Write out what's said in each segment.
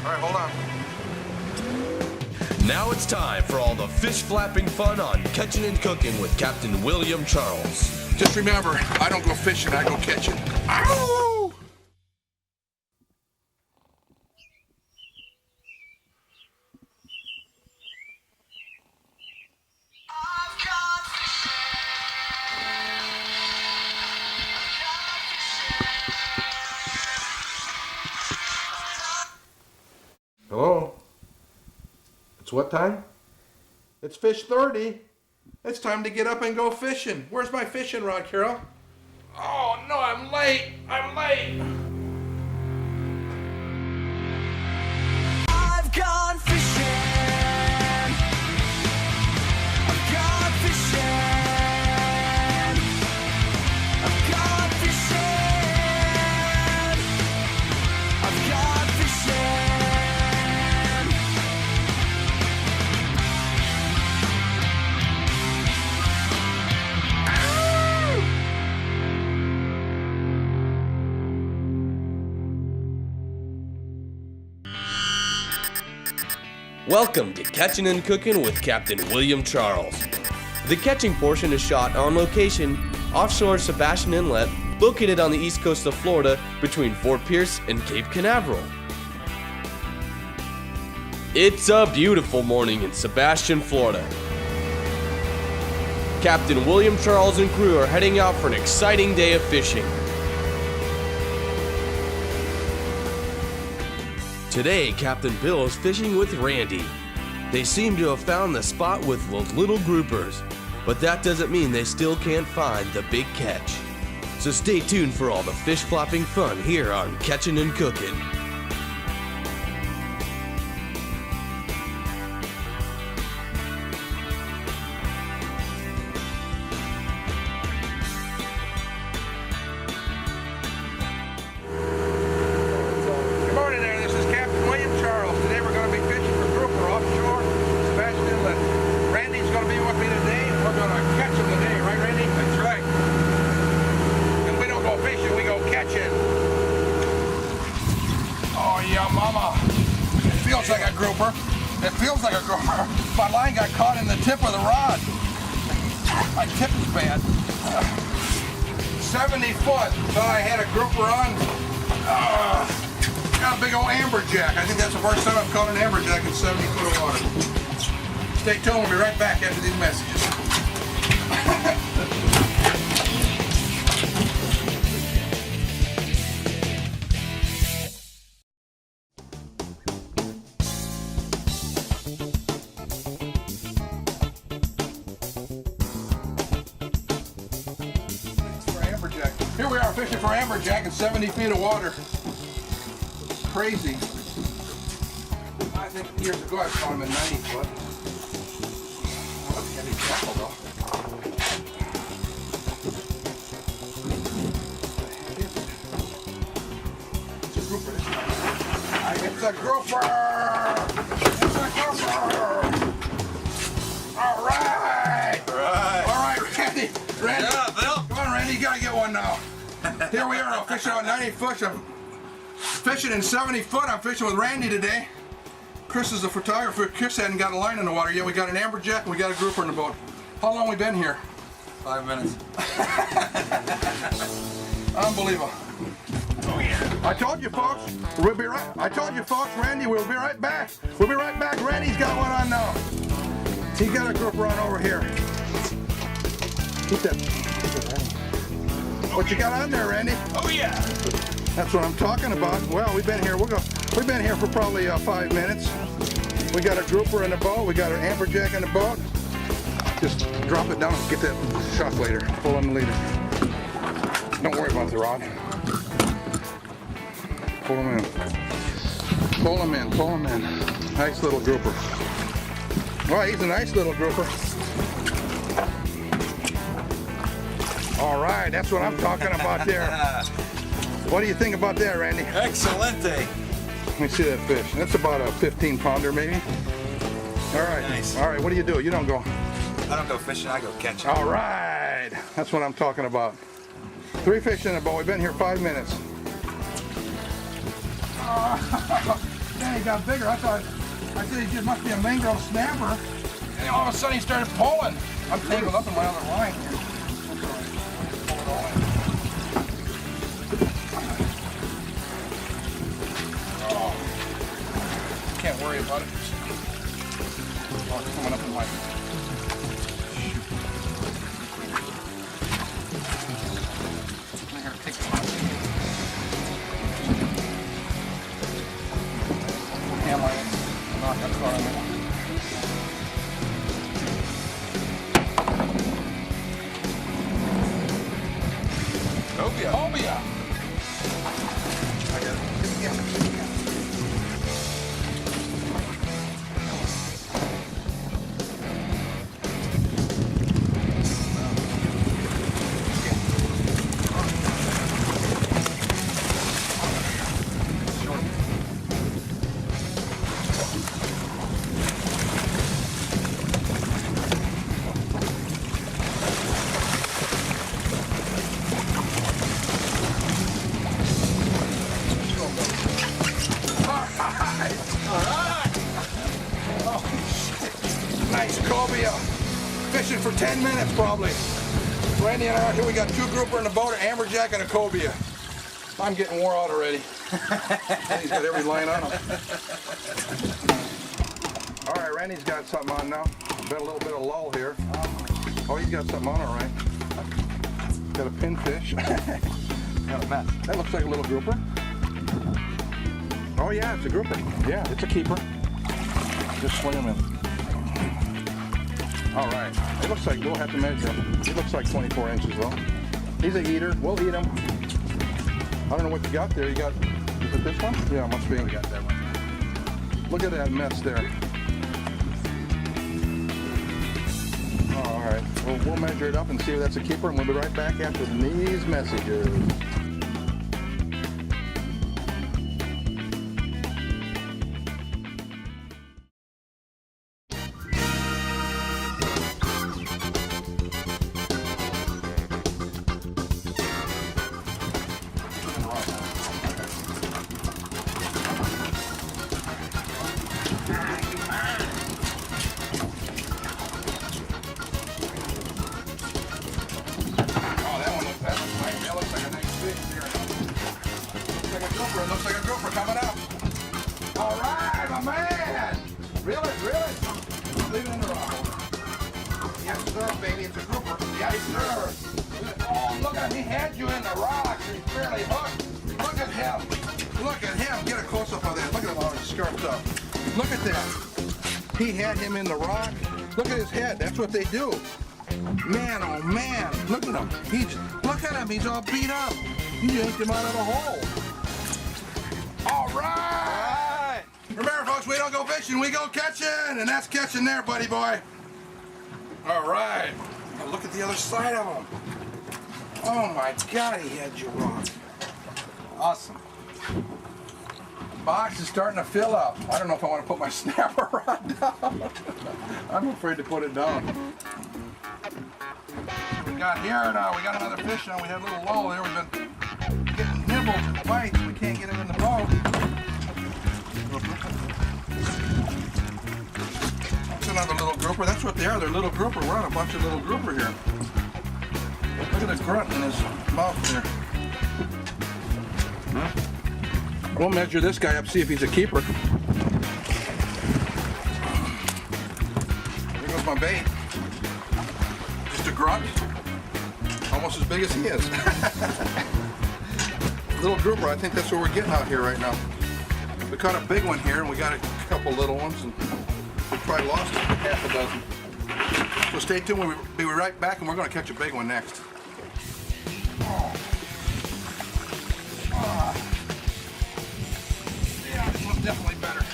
right, hold on. Now it's time for all the fish flapping fun on Catchin' and Cookin' with Captain William Charles. Just remember, I don't go fishing, I go catching. Ow! Hello? It's what time? It's fish 30. It's time to get up and go fishing. Where's my fishing rod, Carol? Oh no, I'm late. I'm late. I've gone fishing. I've gone fishing. I've gone fishing. I've gone fishing. Welcome to Catchin' and Cookin' with Captain William Charles. The catching portion is shot on location offshore Sebastian Inlet, located on the east coast of Florida between Fort Pierce and Cape Canaveral. It's a beautiful morning in Sebastian, Florida. Captain William Charles and crew are heading out for an exciting day of fishing. Today, Captain Bill is fishing with Randy. They seem to have found the spot with those little groupers, but that doesn't mean they still can't find the big catch. So stay tuned for all the fish flopping fun here on Catchin' and Cookin'. Good morning there. This is Captain William Charles. Today we're going to be fishing for grouper offshore Sebastian Inlet. Randy's going to be with me today, and we're going to catch him today, right, Randy? That's right. And we don't go fishing, we go catching. Oh yeah, mama. It feels like a grouper. It feels like a grouper. My line got caught in the tip of the rod. My tip is bad. 70 foot. Thought I had a grouper on. Got a big old amberjack. I think that's the first time I've caught an amberjack in 70 foot of water. Stay tuned. We'll be right back after these messages. Here we are fishing for amberjack in 70 feet of water. Crazy. I think years ago I caught him in 90 foot. Oh, that's a heavy tackle though. It's a grouper this time. It's a grouper! It's a grouper! All right! All right, Randy. Yeah, Bill. Come on, Randy, you gotta get one now. Here we are, I'm fishing on 90 foot. I'm fishing in 70 foot. I'm fishing with Randy today. Chris is the photographer. Chris hadn't got a line in the water yet. We got an amberjack and we got a grouper in the boat. How long we been here? 5 minutes. Unbelievable. Oh yeah. I told you folks, we'll be right. I told you folks, Randy, we'll be right back. We'll be right back. Randy's got one on now. He's got a grouper on over here. Keep that. What you got on there, Randy? Oh yeah. That's what I'm talking about. Well, we've been here. We've been here for probably 5 minutes. We got a grouper in the boat. We got an amberjack in the boat. Just drop it down and get that shot later. Pull on the leader. Don't worry about the rod. Pull him in. Pull him in. Pull him in. Nice little grouper. Well, he's a nice little grouper. All right, that's what I'm talking about there. What do you think about that, Randy? Excelente. Let me see that fish. That's about a 15 pounder maybe. All right. Nice. All right, what do? You don't go. I don't go fishing, I go catching. All right. That's what I'm talking about. 3 fish in the boat. We've been here 5 minutes. Then he got bigger. I said he just must be a mangrove snapper. And then all of a sudden he started pulling. I'm tangled up in my other line here. Pull it all in. Oh. Can't worry about it. Oh, it's coming up in my... I gotta take them out. Hammer it. Knock that car in there. Cobia. Cobia. I got it. Yeah. Nice cobia. Fishing for 10 minutes probably. Randy and I are here. We got 2 grouper in the boat, an amberjack and a cobia. I'm getting wore out already. He's got every line on him. All right, Randy's got something on now. Been a little bit of lull here. Oh, he's got something on, all right. Got a pinfish. Got a mess. That looks like a little grouper. Oh yeah, it's a grouper. Yeah, it's a keeper. Just swing him in. All right. It looks like we'll have to measure him. He looks like 24 inches though. He's a eater. We'll eat him. I don't know what you got there. You got, is it this one? Yeah, it must be. We got that one. Look at that mess there. Oh, all right. We'll measure it up and see if that's a keeper, and we'll be right back after these messages. It looks like a grouper coming up. All right, my man. Reel it. Leave it in the rock. Yes, sir, baby. It's a grouper. Yes, sir. Oh, look at him. He had you in the rocks. He's barely hooked. Look at him. Look at him. Get a close-up of that. Look at him how he's scarfed up. Look at that. He had him in the rock. Look at his head. That's what they do. Man, oh man. Look at him. Look at him. He's all beat up. You yanked him out of the hole. All right. Remember, folks, we don't go fishing, we go catching, and that's catching there, buddy boy. All right. Now look at the other side of him. Oh my God, he had you wrong. Awesome. The box is starting to fill up. I don't know if I want to put my snapper rod down. I'm afraid to put it down. We got here now. We got another fish now. We had a little lull there. We've been getting nibbles and bites. We can't get him in the boat. That's another little grouper. That's what they are. They're little grouper. We're on a bunch of little grouper here. Look at the grunt in his mouth there. We'll measure this guy up, see if he's a keeper. There goes my bait. Just a grunt. Almost as big as he is. Little grouper, I think that's what we're getting out here right now. We caught a big one here, and we got a couple little ones, and we probably lost half a dozen. So stay tuned, we'll be right back, and we're going to catch a big one next. Yeah, this one's definitely better.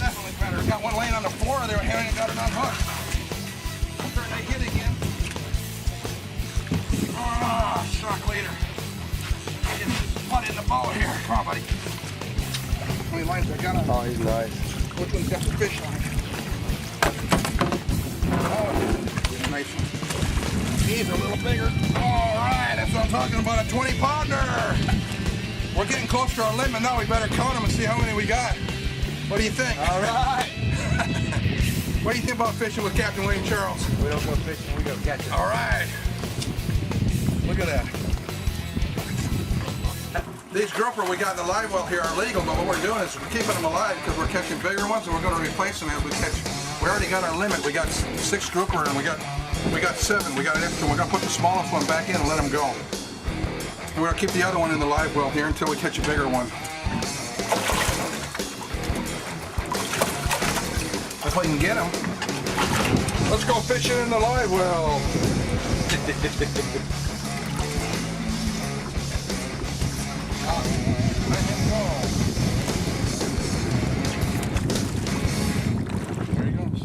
Definitely better. Got one laying on the floor there, and I got it on hook. I'm trying to hit again. Shock later. I just put in the boat here. Come on, buddy. How many lines I got on? Oh, he's nice. Which one's got the fish line? Oh, he's a nice one. He's a little bigger. All right, that's what I'm talking about, a 20-pounder. We're getting close to our limit now. We better count them and see how many we got. What do you think? All right. What do you think about fishing with Captain William Charles? We don't go fishing, we go catching. All right. Look at that. These grouper we got in the live well here are legal, but what we're doing is we're keeping them alive because we're catching bigger ones, and we're going to replace them as we catch. We already got our limit. We got 6 grouper, and we got 7. We got an extra. We're going to put the smallest one back in and let them go. And we're going to keep the other one in the live well here until we catch a bigger one. If we can get them. Let's go fishing in the live well. There he goes.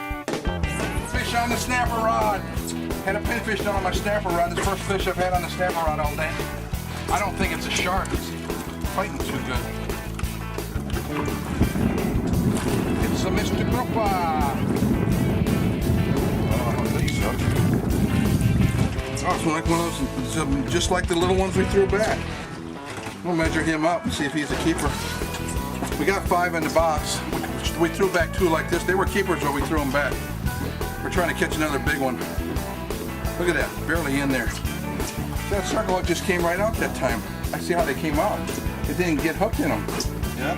Fish on the snapper rod. Had a pinfish down on my snapper rod. This first fish I've had on the snapper rod all day. I don't think it's a shark. It's fighting too good. It's a Mr. Grouper. Oh, these are. Oh, it's like one of those, just like the little ones we threw back. We'll measure him up and see if he's a keeper. We got 5 in the box. We threw back 2 like this. They were keepers, but we threw them back. We're trying to catch another big one. Look at that, barely in there. That circle hook just came right out that time. I see how they came out. It didn't get hooked in them. Yeah.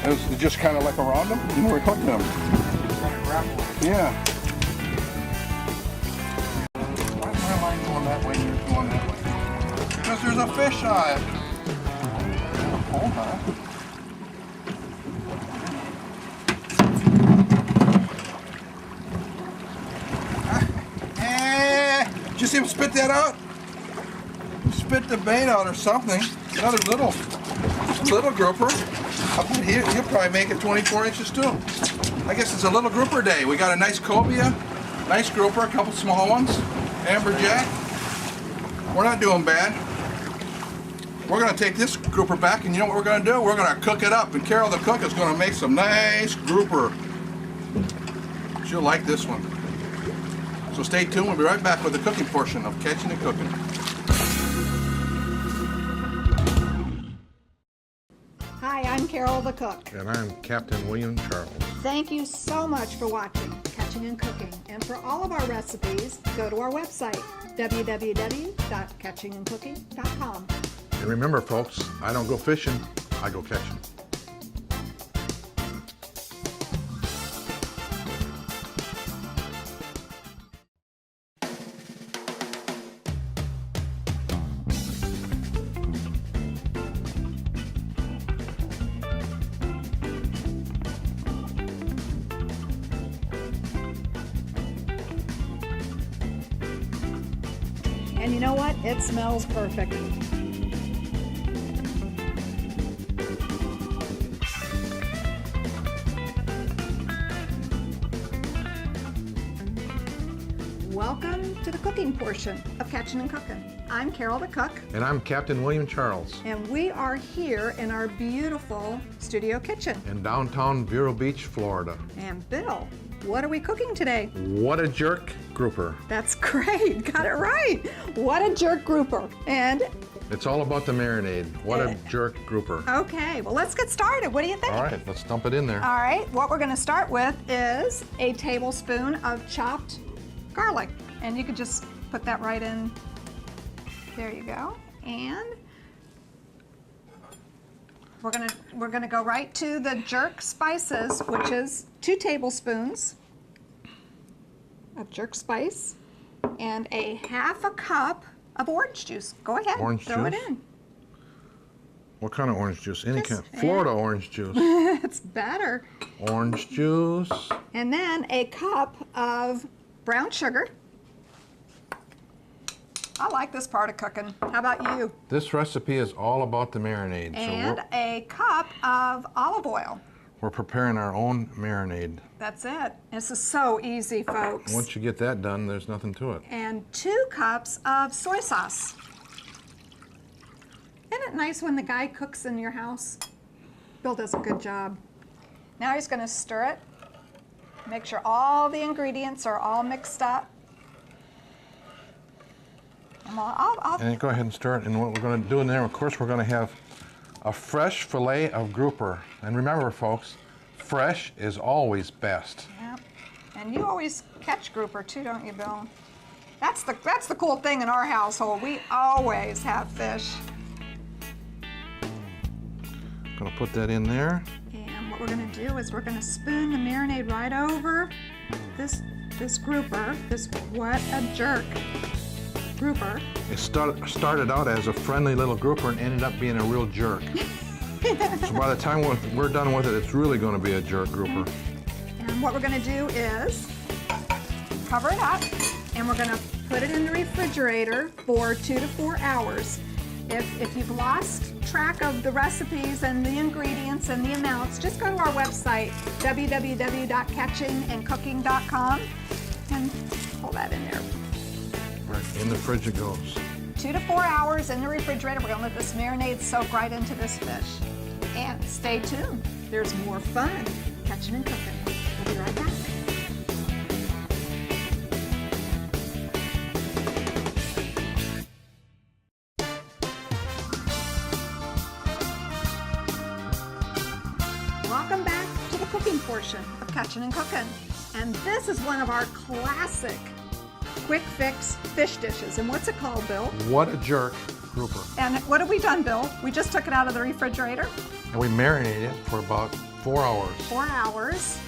It was just kind of like around them, and we're hooking them. Yeah. Why is my line going that way and you're going that way? Because there's a fish on it. Hold on. Did you see him spit that out? Spit the bait out or something. Another little grouper. I bet he'll probably make it 24 inches too. I guess it's a little grouper day. We got a nice cobia, nice grouper, a couple small ones, amberjack. We're not doing bad. We're gonna take this grouper back, and you know what we're gonna do? We're gonna cook it up, and Carol the cook is gonna make some nice grouper. She'll like this one. So stay tuned. We'll be right back with the cooking portion of Catchin' and Cookin'. Hi, I'm Carol the cook. And I'm Captain William Charles. Thank you so much for watching Catching and Cooking. And for all of our recipes, go to our website, www.catchingandcooking.com. And remember, folks, I don't go fishing, I go catching. And you know what? It smells perfect. Welcome to the cooking portion of Catchin' and Cookin'. I'm Carol the cook, And I'm Captain William Charles and we are here in our beautiful studio kitchen. in downtown Vero Beach, Florida. And Bill, what are we cooking today? What a jerk grouper. That's great, got it right. What a jerk grouper. And It's all about the marinade. What a jerk grouper. okay, well, let's get started. What do you think? All right, let's dump it in there. All right, what we're gonna start with is a tablespoon of chopped garlic. And you could just put that right in. There you go. And we're gonna go right to the jerk spices, which is 2 tablespoons of jerk spice and a ½ a cup of orange juice. Go ahead, Orange throw juice? it in. What kind of orange juice? Any Just- kind. Florida orange juice. It's better. Orange juice. And then a cup of brown sugar. I like this part of cooking. How about you? This recipe is all about the marinade. And So a cup of olive oil. we're preparing our own marinade. That's it. This is so easy, folks. Once you get that done, there's nothing to it. And 2 cups of soy sauce. Isn't it nice when the guy cooks in your house? Bill does a good job. Now he's going to stir it. Make sure all the ingredients are all mixed up. And I'll And go ahead and stir it. And what we're going to do in there, of course, we're going to have a fresh fillet of grouper. And remember, folks, fresh is always best. Yep. And you always catch grouper too, don't you, Bill? That's the cool thing in our household. We always have fish. Going to put that in there. And what we're going to do is we're going to spoon the marinade right over this grouper, this what a jerk grouper. It started out as a friendly little grouper and ended up being a real jerk. So by the time we're done with it, it's really going to be a jerk grouper. And what we're going to do is cover it up, and we're going to put it in the refrigerator for 2 to 4 hours. If you've lost track of the recipes and the ingredients and the amounts, just go to our website, www.catchinandcookin.com, and pull that in there. Right, in the fridge it goes. 2 to 4 hours in the refrigerator. We're going to let this marinade soak right into this fish. And stay tuned. There's more fun catching and cooking. We'll be right back. Welcome back to the cooking portion of Catchin' and Cookin'. And this is one of our classic quick fix fish dishes. And what's it called, Bill? What a jerk grouper. And what have we done, Bill? We just took it out of the refrigerator. And we marinated it for about 4 hours. 4 hours.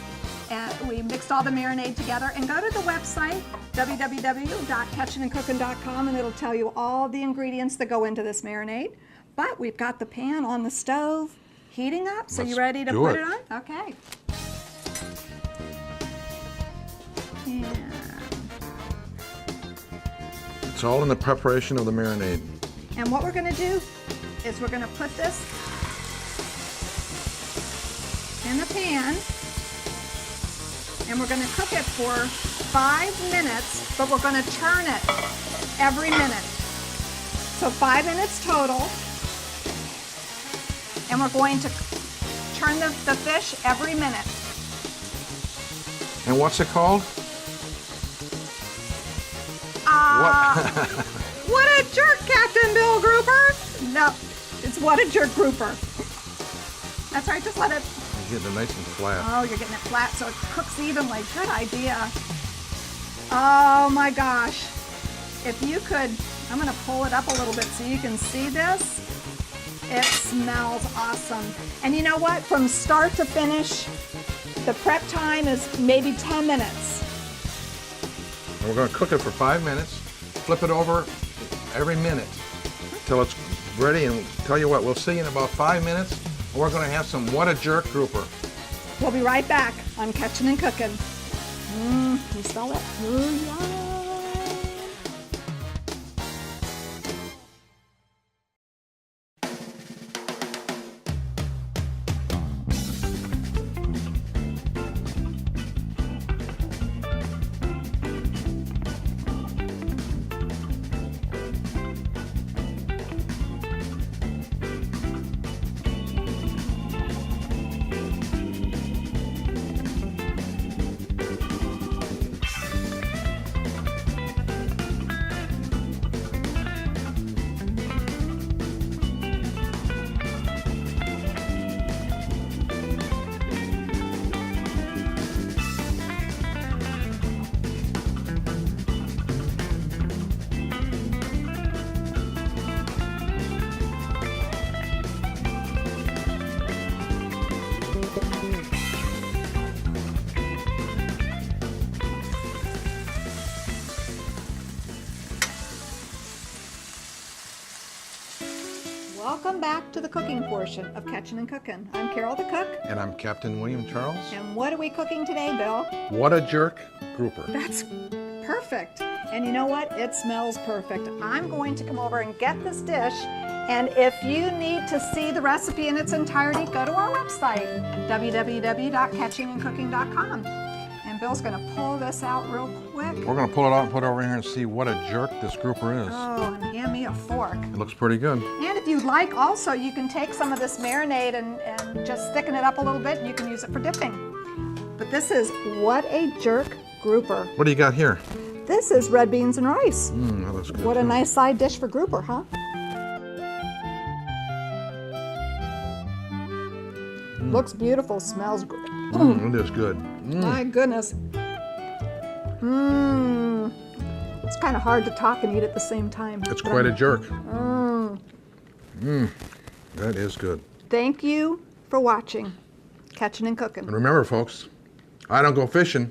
And we mixed all the marinade together. And go to the website, www.catchinandcookin.com, and it'll tell you all the ingredients that go into this marinade. But we've got the pan on the stove heating up. So you Let's ready to do put it. it on? Okay. And It's all in the preparation of the marinade. And what we're going to do is we're going to put this in the pan, and we're going to cook it for 5 minutes, but we're going to turn it every minute. So 5 minutes total, and we're going to turn the fish every minute. And what's it called? What a jerk, Captain Bill Grouper! No, it's what a jerk grouper. That's right, just let it. You get it nice and flat. Oh, you're getting it flat so it cooks evenly. Good idea. Oh my gosh. If you could, I'm going to pull it up a little bit so you can see this. It smells awesome. And you know what? From start to finish, the prep time is maybe 10 minutes. And we're going to cook it for 5 minutes. Flip it over every minute till it's ready. And tell you what, we'll see you in about 5 minutes. And we're going to have some what a jerk grouper. We'll be right back on Catchin' and Cookin'. Can you smell it? Ooh, yum. Welcome back to the cooking portion of Catchin' and Cookin'. I'm Carol the cook. And I'm Captain William Charles. And what are we cooking today, Bill? What a jerk grouper. That's perfect. And you know what? It smells perfect. I'm going to come over and get this dish. And if you need to see the recipe in its entirety, go to our website, www.catchinandcookin.com. And and Bill's gonna pull this out real quick. We're gonna pull it out and put it over here and see what a jerk this grouper is. Oh, and hand me a fork. It looks pretty good. And if you'd like also, you can take some of this marinade and just thicken it up a little bit and you can use it for dipping. But this is what a jerk grouper. What do you got here? This is red beans and rice. That looks good. What a too. nice side dish for grouper, huh? Looks beautiful, smells great. It is good. My goodness. It's kind of hard to talk and eat at the same time. It's quite a jerk. That is good. Thank you for watching Catchin' and Cookin'. And remember, folks, I don't go fishing,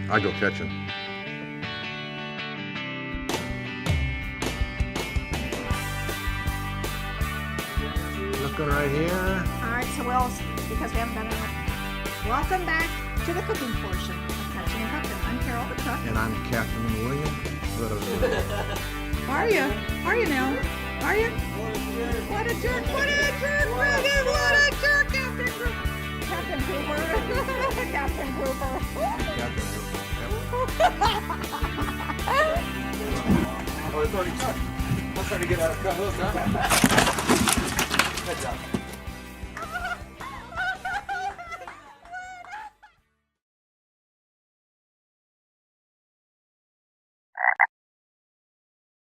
I go catching. Looking right here. All right, so because we haven't done it. Welcome back to the cooking portion of Catchin' and Cookin'. I'm Carol the cook. And I'm Captain William. Are you? Are you now? Are you? What a jerk! What a jerk! What a jerk, Captain Grouper! Captain Grouper! Captain Grouper! Oh, it's already cut. I'm trying to get out of cut hook, huh? Good job.